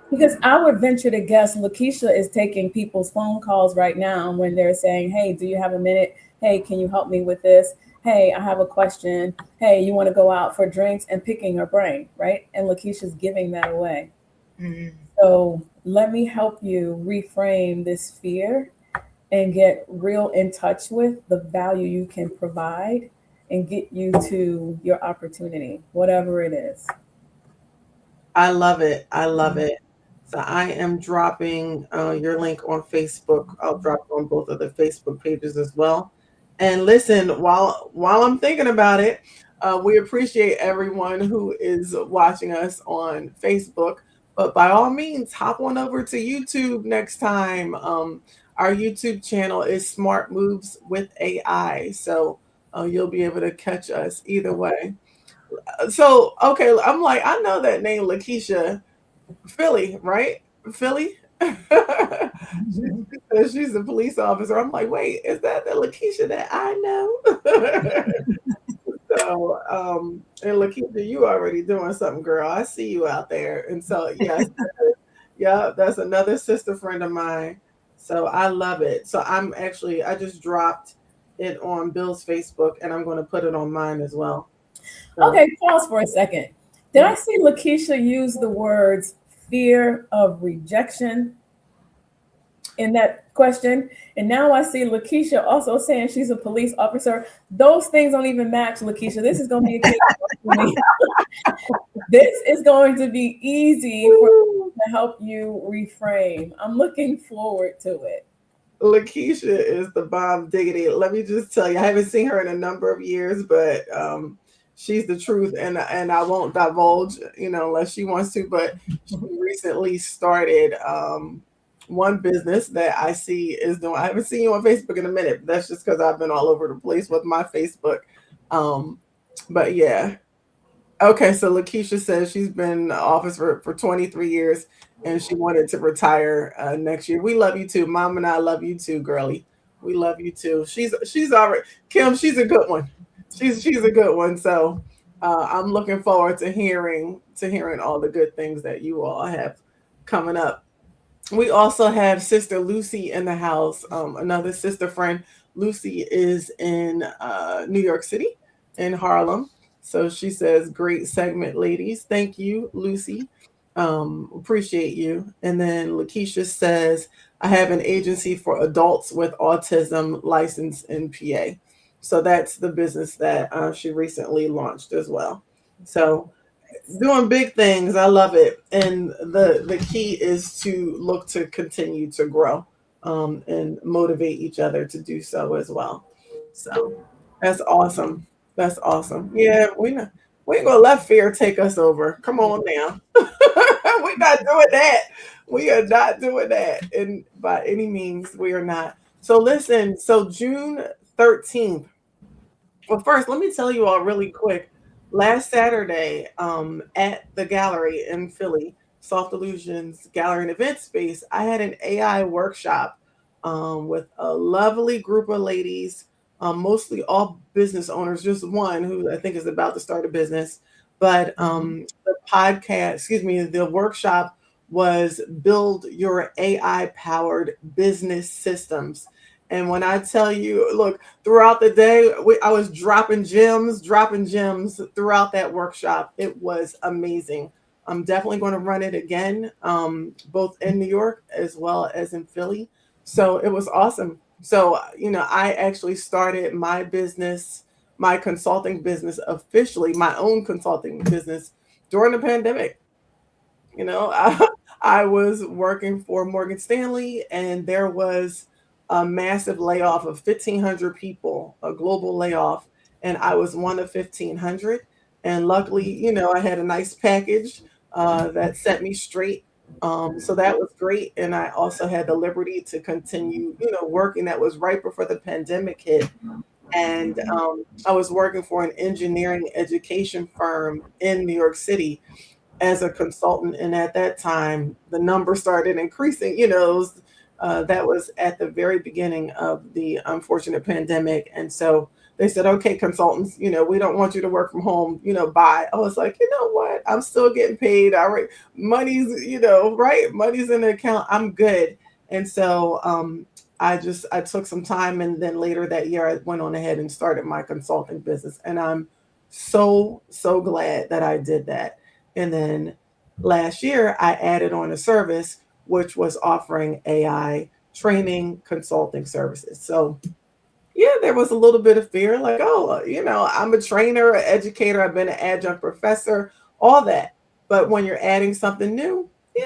Because I would venture to guess Lakeisha is taking people's phone calls right now when they're saying, hey, do you have a minute? Hey, can you help me with this? Hey, I have a question. Hey, you want to go out for drinks, and picking her brain, right? And Lakeisha's giving that away. Mm-hmm. So let me help you reframe this fear and get real in touch with the value you can provide and get you to your opportunity, whatever it is. I love it. I love it. So I am dropping your link on Facebook. I'll drop it on both of the Facebook pages as well. And listen, while I'm thinking about it, we appreciate everyone who is watching us on Facebook. But by all means, hop on over to YouTube next time. Our YouTube channel is Smart Moves with AI. So you'll be able to catch us either way. So, okay, I'm like, I know that name, Lakeisha. Philly, right? Philly? She's a police officer. I'm like, wait, is that the Lakeisha that I know? So, and Lakeisha, you already doing something, girl. I see you out there. And so, yes, yeah, that's another sister friend of mine. So I love it. So I just dropped it on Bill's Facebook, and I'm going to put it on mine as well. So, okay, pause for a second. Did I see Lakeisha use the words fear of rejection in that question? And now I see Lakeisha also saying she's a police officer. Those things don't even match, Lakeisha. This is going to be a case for me. This is going to be easy to help you reframe. I'm looking forward to it. Lakeisha is the bomb diggity. Let me just tell you, I haven't seen her in a number of years, but she's the truth, and I won't divulge, unless she wants to. But she recently started one business that I see is doing. I haven't seen you on Facebook in a minute. But that's just because I've been all over the place with my Facebook. But yeah. Okay, so Lakeisha says she's been in the office for 23 years, and she wanted to retire next year. We love you too. Mom and I love you too, girlie. We love you too. She's already, Kim, she's a good one. She's a good one. So I'm looking forward to hearing all the good things that you all have coming up. We also have Sister Lucy in the house, another sister friend. Lucy is in New York City, in Harlem. So she says, great segment, ladies. Thank you, Lucy. Appreciate you. And then Lakeisha says, I have an agency for adults with autism licensed in PA. So that's the business that she recently launched as well. So doing big things. I love it. And the key is to look to continue to grow and motivate each other to do so as well. So that's awesome. That's awesome. Yeah, we ain't gonna let fear take us over. Come on now. We're not doing that. We are not doing that. And by any means, we are not. So listen, so June 13th. Well, first, let me tell you all really quick. Last Saturday, at the gallery in Philly, Soft Illusions Gallery and Event Space, I had an AI workshop with a lovely group of ladies, mostly all business owners, just one who I think is about to start a business. But the workshop was Build Your AI Powered Business Systems. And when I tell you, look, throughout the day, I was dropping gems throughout that workshop. It was amazing. I'm definitely going to run it again, both in New York as well as in Philly. So it was awesome. So, I actually started my business, my consulting business officially, my own consulting business during the pandemic. I was working for Morgan Stanley, and there was a massive layoff of 1,500 people, a global layoff, and I was one of 1,500. And luckily, I had a nice package that set me straight. So that was great. And I also had the liberty to continue, working. That was right before the pandemic hit. And I was working for an engineering education firm in New York City as a consultant. And at that time, the number started increasing. It was That was at the very beginning of the unfortunate pandemic. And so they said, okay, consultants, we don't want you to work from home, bye. I was like, you know what? I'm still getting paid. Money's, right? Money's in the account. I'm good. And so I took some time, and then later that year I went on ahead and started my consulting business. And I'm so, so glad that I did that. And then last year I added on a service which was offering AI training consulting services. So yeah, there was a little bit of fear, like, oh, I'm a trainer, an educator, I've been an adjunct professor, all that. But when you're adding something new, yeah,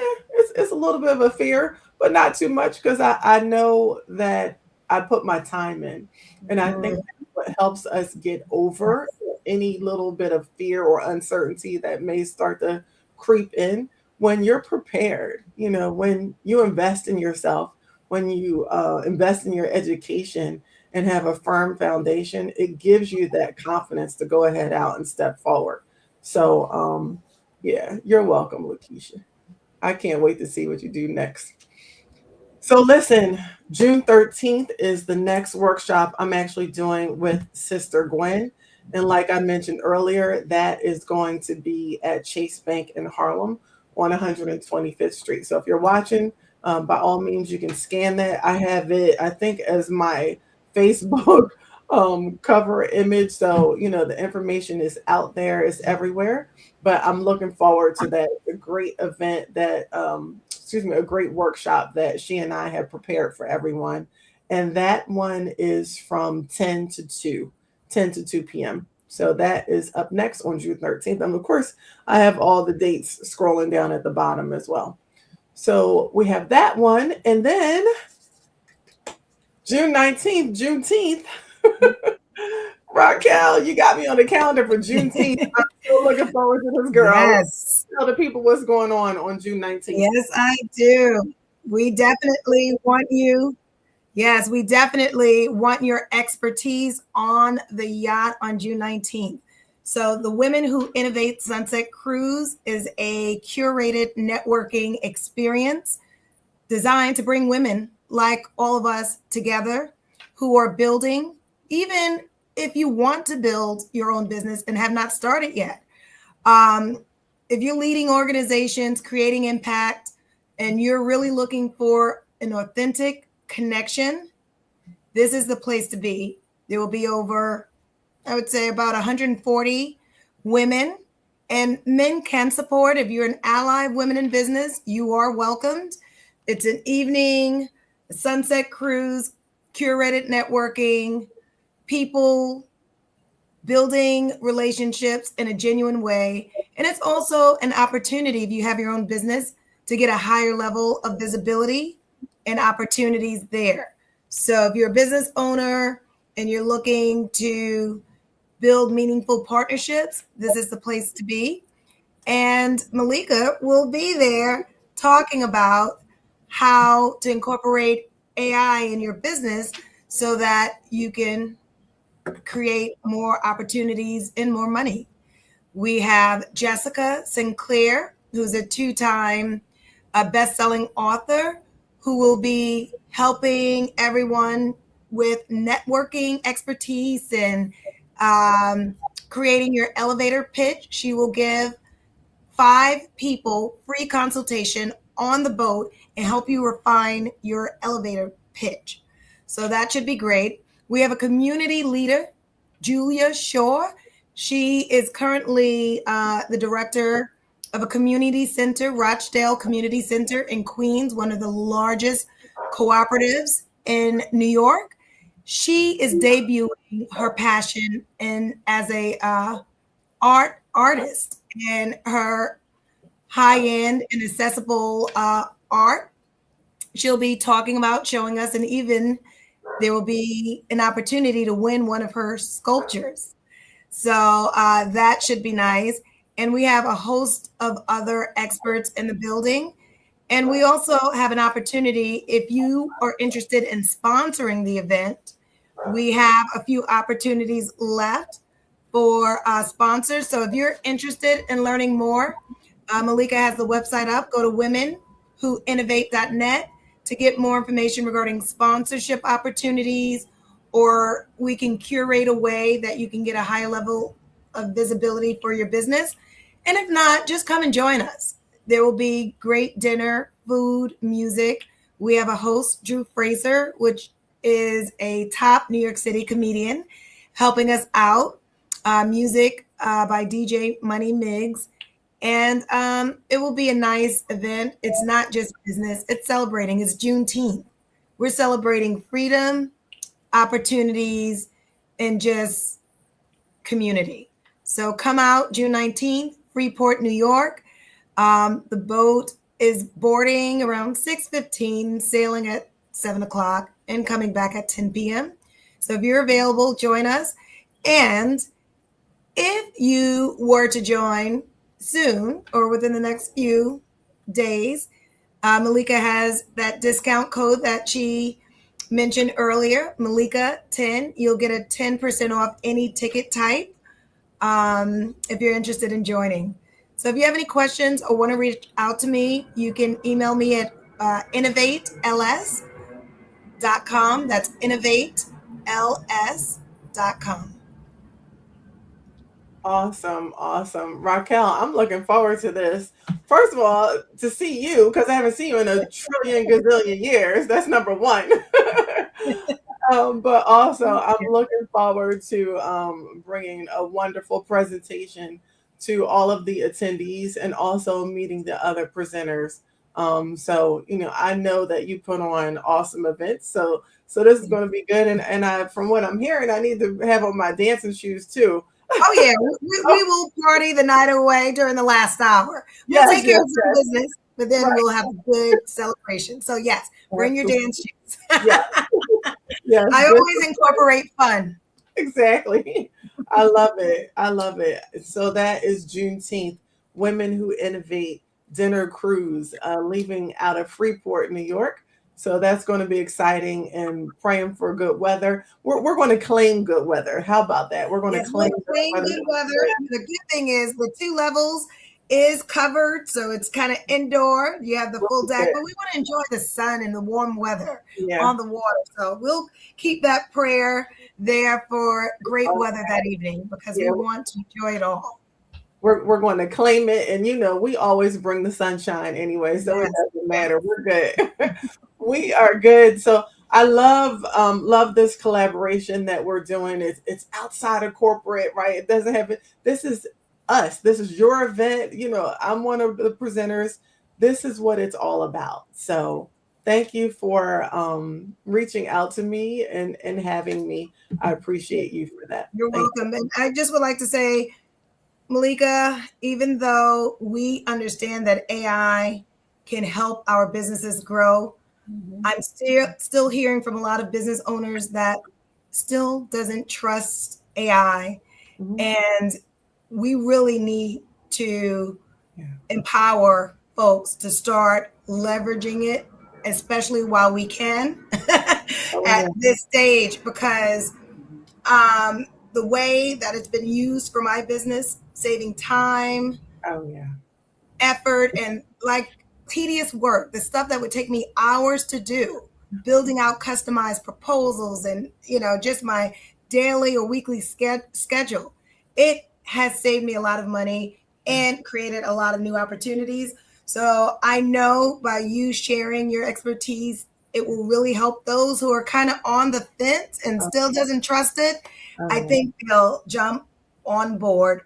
it's a little bit of a fear, but not too much, because I know that I put my time in. And I think that's what helps us get over any little bit of fear or uncertainty that may start to creep in. When you're prepared, when you invest in yourself, when you invest in your education and have a firm foundation, it gives you that confidence to go ahead out and step forward. So, yeah, you're welcome, Lakeisha. I can't wait to see what you do next. So listen, June 13th is the next workshop I'm actually doing with Sister Gwen. And like I mentioned earlier, that is going to be at Chase Bank in Harlem on 125th Street. So if you're watching, by all means, you can scan that. I have it, I think, as my Facebook cover image. So, the information is out there, it's everywhere. But I'm looking forward to that. It's a great event a great workshop that she and I have prepared for everyone. And that one is from 10 to 2 p.m. So that is up next on June 13th. And of course, I have all the dates scrolling down at the bottom as well. So we have that one. And then June 19th, Juneteenth. Raquel, you got me on the calendar for Juneteenth. I'm still looking forward to this, girl. Yes. Tell the people what's going on June 19th. Yes, I do. We definitely want you. Yes, we definitely want your expertise on the yacht on June 19th. So the Women Who Innovate Sunset Cruise is a curated networking experience designed to bring women like all of us together who are building, even if you want to build your own business and have not started yet. If you're leading organizations, creating impact, and you're really looking for an authentic connection, this is the place to be. There will be over, I would say, about 140 women, and men can support. If you're an ally of women in business, you are welcomed. It's an evening, a sunset cruise, curated networking, people building relationships in a genuine way. And it's also an opportunity, if you have your own business, to get a higher level of visibility and opportunities there. So if you're a business owner and you're looking to build meaningful partnerships, this is the place to be. And Malika will be there talking about how to incorporate AI in your business so that you can create more opportunities and more money. We have Jessica Sinclair, who's a two-time best-selling author, who will be helping everyone with networking expertise and creating your elevator pitch. She will give 5 people free consultation on the boat and help you refine your elevator pitch. So that should be great. We have a community leader, Julia Shaw. She is currently the director of a community center, Rochdale Community Center in Queens, one of the largest cooperatives in New York. She is debuting her passion as a artist, and her high-end and accessible art. She'll be talking about, showing us, and even there will be an opportunity to win one of her sculptures. So that should be nice. And we have a host of other experts in the building. And we also have an opportunity, if you are interested in sponsoring the event, we have a few opportunities left for sponsors. So if you're interested in learning more, Malika has the website up. Go to womenwhoinnovate.net. to get more information regarding sponsorship opportunities, or we can curate a way that you can get a higher level of visibility for your business. And if not, just come and join us. There will be great dinner, food, music. We have a host, Drew Fraser, which is a top New York City comedian, helping us out. Music by DJ Money Miggs. And it will be a nice event. It's not just business, it's celebrating. It's Juneteenth. We're celebrating freedom, opportunities, and just community. So come out June 19th, Freeport, New York. The boat is boarding around 6:15, sailing at 7 o'clock, and coming back at 10 p.m. So if you're available, join us. And if you were to join soon or within the next few days, Malika has that discount code that she mentioned earlier, Malika 10. You'll get a 10% off any ticket type if you're interested in joining. So if you have any questions or want to reach out to me, you can email me at innovatels.com. That's innovatels.com. Awesome. Raquel, I'm looking forward to this. First of all, to see you, because I haven't seen you in a trillion gazillion years. That's number one. But also, I'm looking forward to bringing a wonderful presentation to all of the attendees and also meeting the other presenters. So, I know that you put on awesome events. So this is going to be good. And from what I'm hearing, I need to have on my dancing shoes too. Oh, yeah. We will party the night away during the last hour. We'll take care of some business, but then we'll have a good celebration. So, yes, bring your dance shoes. Yes, I always incorporate fun. Exactly. I love it. So that is Juneteenth, Women Who Innovate Dinner Cruise, leaving out of Freeport, New York. So that's going to be exciting, and praying for good weather. We're going to claim good weather. How about that? We're going to claim good weather. The good thing is the 2 levels is covered, so it's kind of indoor. You have the full deck, but we want to enjoy the sun and the warm weather on the water. So we'll keep that prayer there for great weather that evening, because we want to enjoy it all. We're going to claim it, and we always bring the sunshine anyway, so it doesn't matter. We're good. We are good. So I love this collaboration that we're doing. It's outside of corporate, right? It doesn't have it. This is us. This is your event. I'm one of the presenters. This is what it's all about. So thank you for reaching out to me and having me. I appreciate you for that. You're welcome. And I just would like to say, Malika, even though we understand that AI can help our businesses grow, I'm still hearing from a lot of business owners that still doesn't trust AI. And we really need to empower folks to start leveraging it, especially while we can at this stage, because the way that it's been used for my business, saving time, effort, and tedious work, the stuff that would take me hours to do, building out customized proposals and, just my daily or weekly schedule. It has saved me a lot of money and created a lot of new opportunities. So I know by you sharing your expertise, it will really help those who are kind of on the fence and still doesn't trust it. I think they'll jump on board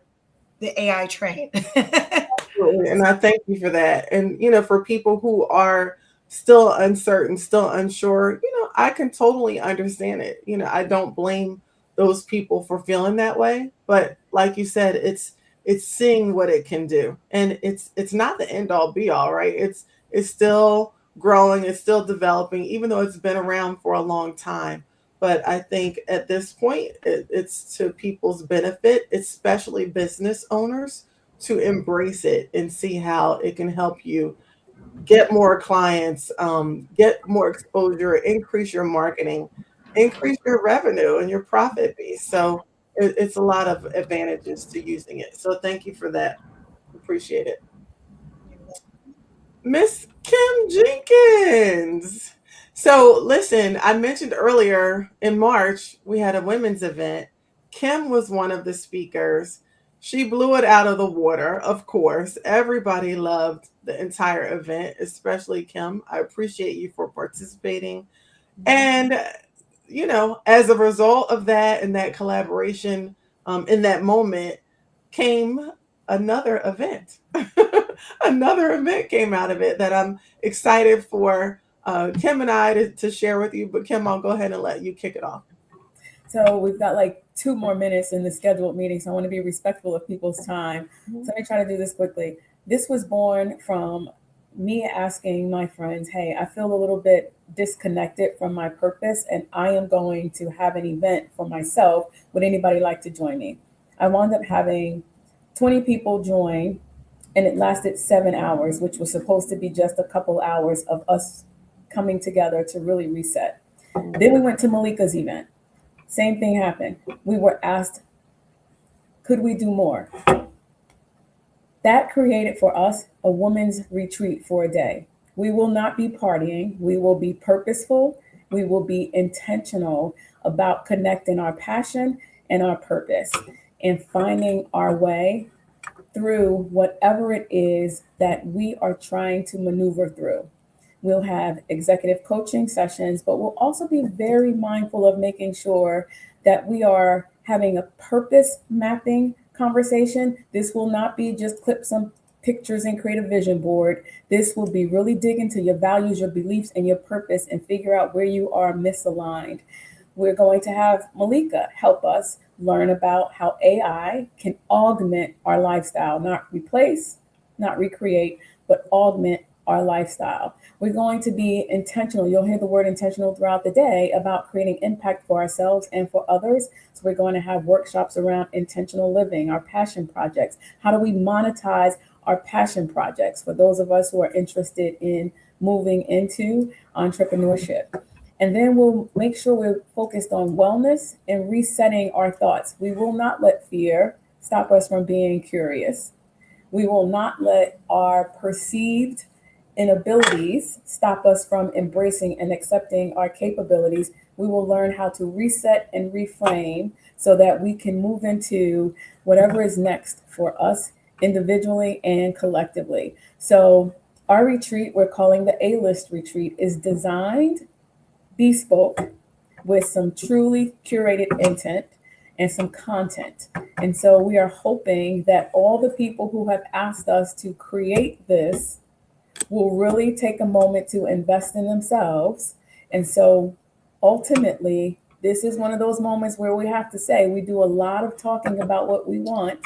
the AI train. Absolutely. And I thank you for that. And, for people who are still uncertain, still unsure, I can totally understand it. I don't blame those people for feeling that way. But like you said, it's seeing what it can do. And it's not the end all be all, right? It's still growing, it's still developing, even though it's been around for a long time. But I think at this point, it's to people's benefit, especially business owners, to embrace it and see how it can help you get more clients, get more exposure, increase your marketing, increase your revenue and your profit base. So it's a lot of advantages to using it. So thank you for that. Appreciate it. Miss Kim Jenkins. So, listen, I mentioned earlier in March, we had a women's event. Kim was one of the speakers. She blew it out of the water, of course. Everybody loved the entire event, especially Kim. I appreciate you for participating. And, as a result of that and that collaboration in that moment came another event. Another event came out of it that I'm excited for Kim and I to share with you. But Kim, I'll go ahead and let you kick it off. So we've got like 2 more minutes in the scheduled meeting, so I want to be respectful of people's time. So let me try to do this quickly. This was born from me asking my friends, hey, I feel a little bit disconnected from my purpose, and I am going to have an event for myself. Would anybody like to join me? I wound up having 20 people join, and it lasted 7 hours, which was supposed to be just a couple hours of us coming together to really reset. Then we went to Malika's event. Same thing happened. We were asked, could we do more? That created for us a women's retreat for a day. We will not be partying. We will be purposeful. We will be intentional about connecting our passion and our purpose and finding our way through whatever it is that we are trying to maneuver through. We'll have executive coaching sessions, but we'll also be very mindful of making sure that we are having a purpose mapping conversation. This will not be just clip some pictures and create a vision board. This will be really dig into your values, your beliefs, and your purpose and figure out where you are misaligned. We're going to have Malika help us learn about how AI can augment our lifestyle, not replace, not recreate, but augment our lifestyle. We're going to be intentional. You'll hear the word intentional throughout the day about creating impact for ourselves and for others. So we're going to have workshops around intentional living, our passion projects. How do we monetize our passion projects for those of us who are interested in moving into entrepreneurship? And then we'll make sure we're focused on wellness and resetting our thoughts. We will not let fear stop us from being curious. We will not let our perceived inabilities stop us from embracing and accepting our capabilities. We will learn how to reset and reframe so that we can move into whatever is next for us individually and collectively. So our retreat, we're calling the A-List retreat, is designed bespoke with some truly curated intent and some content. And so we are hoping that all the people who have asked us to create this will really take a moment to invest in themselves. And so ultimately, this is one of those moments where we have to say, we do a lot of talking about what we want.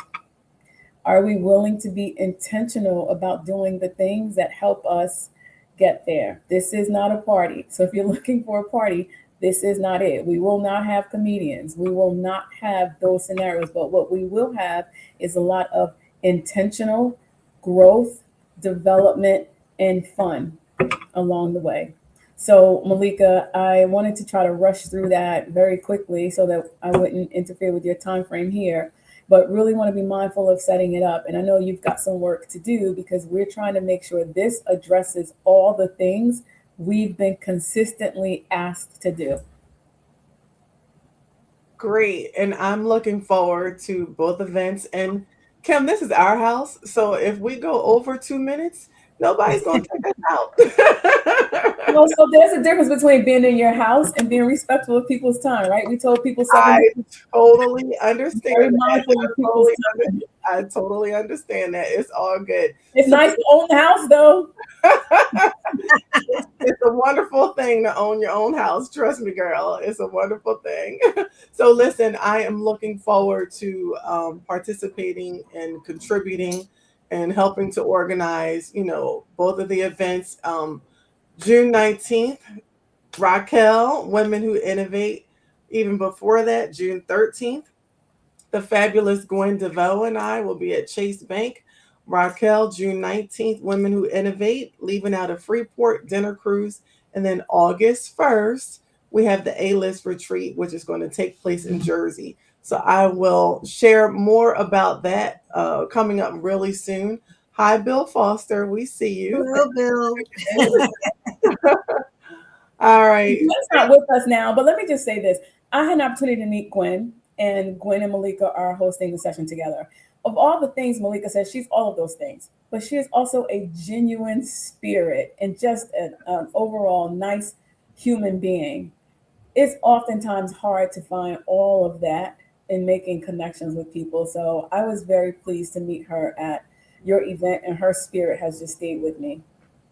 Are we willing to be intentional about doing the things that help us get there? This is not a party. So if you're looking for a party, this is not it. We will not have comedians. We will not have those scenarios. But what we will have is a lot of intentional growth, development, and fun along the way. So Malika, I wanted to try to rush through that very quickly so that I wouldn't interfere with your time frame here, but really want to be mindful of setting it up. And I know you've got some work to do because we're trying to make sure this addresses all the things we've been consistently asked to do. Great. And I'm looking forward to both events. And Kim, this is our house. So if we go over 2 minutes, nobody's going to check us out. Well, so there's a difference between being in your house and being respectful of people's time, right? We told people I 7. totally understand. Very mindful of people's time. I totally understand that. It's all good. It's nice to own the house, though. It's a wonderful thing to own your own house. Trust me, girl. It's a wonderful thing. So listen, I am looking forward to participating and contributing and helping to organize, both of the events. June 19th, Raquel, Women Who Innovate. Even before that, June 13th, the fabulous Gwen DeVoe and I will be at Chase Bank. Raquel, June 19th, Women Who Innovate, leaving out of Freeport, dinner cruise. And then August 1st, we have the A-List retreat, which is going to take place in Jersey. So I will share more about that coming up really soon. Hi, Bill Foster. We see you. Hello, Bill. All right. Gwen's not with us now, but let me just say this. I had an opportunity to meet Gwen, and Gwen and Malika are hosting the session together. Of all the things Malika says, she's all of those things, but she is also a genuine spirit and just an overall nice human being. It's oftentimes hard to find all of that in making connections with people. So I was very pleased to meet her at your event, and her spirit has just stayed with me.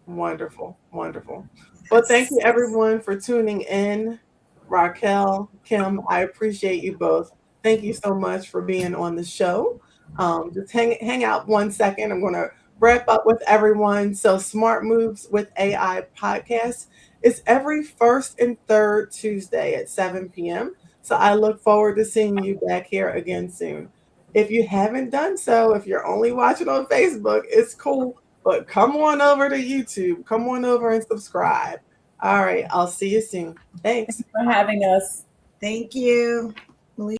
Wonderful. Wonderful. Well, thank you everyone for tuning in. Raquel, Kim, I appreciate you both. Thank you so much for being on the show. Just hang out 1 second. I'm going to wrap up with everyone. So, Smart Moves with AI podcast is every first and third Tuesday at 7 p.m. So, I look forward to seeing you back here again soon. If you haven't done so, if you're only watching on Facebook, it's cool, but come on over to YouTube. Come on over and subscribe. All right. I'll see you soon. Thank Thanks. you for having us. Thank you.